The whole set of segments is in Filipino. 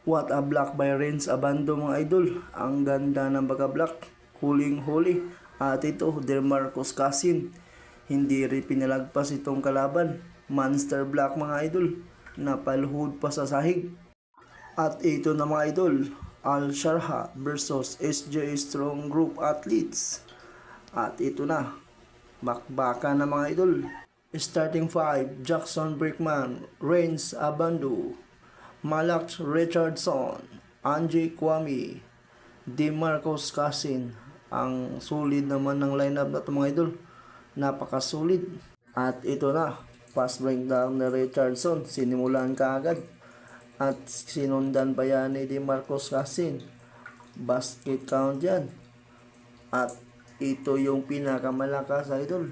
What a block by Renz Abando mga idol. Ang ganda ng pagka-block. Huling-huli. At ito, Demarcus Casin. Hindi rin pinalagpas itong kalaban. Monster block mga idol. Napaluhod pa sa sahig. At ito na mga idol. Al Sharha versus SJ Strong Group Athletes. At ito na. Bakbaka na mga idol. Starting 5, Jackson Brickman, Renz Abando, Malak Richardson, Angie Kwame, Demarcus Casin. Ang solid naman ng lineup na ito mga idol. Napakasulit. At ito na, pass breakdown na Richardson. Sinimulan ka agad. At sinundan pa yan ni Demarcus Casin. Basket count yan. At ito yung pinakamalakas idol.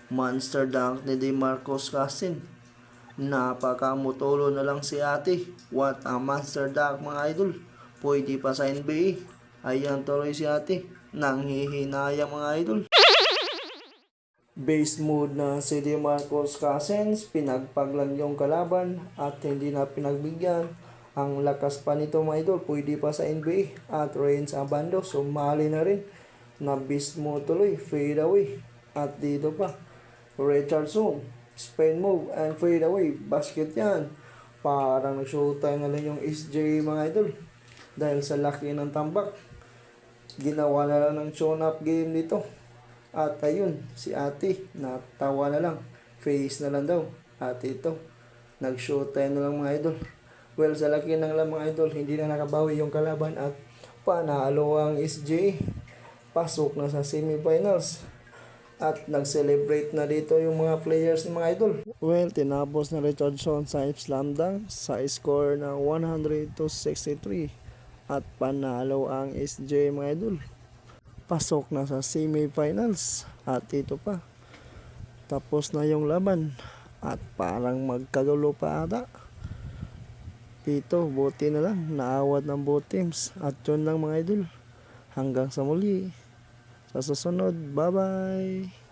Monster dunk ni Demarcus Casin. Napakamutulo na lang si ate. What a monster dunk mga idol. Pwede pa sa NBA. Ayan tuloy si ate. Nanghihinayang mga idol. Base mode na si Demarcus Casin. Pinagpaglan yung kalaban at hindi na pinagbigyan. Ang lakas pa nito mga idol. Pwede pa sa NBA. At Renz Abando. Sumali na rin. Na beast mode tuloy. Fade away. At dito pa. Richardson, spin move and fade away. Basket yan. Parang nag-showtime na lang yung SJ mga idol. Dahil sa laki ng tambak. Ginawa na lang ng shown-up game dito. At ayun, si ate, natawa na lang. Face na lang daw. At ito, nag-showtime na lang mga idol. Well, sa laki ng lang mga idol, hindi na nakabawi yung kalaban at panalo ang SJ. Pasok na sa semifinals. At nag-celebrate na dito yung mga players ng mga idol. Well, tinapos na Richardson sa slam dunk sa score na 100-63. At panalo ang SJ mga idol. Pasok na sa semifinals. At ito pa. Tapos na yung laban. At parang magkagulo pa ata. Ito, buti na lang. Naawat ng both teams. At yun lang mga idol. Hanggang sa muli. Sa susunod, bye-bye!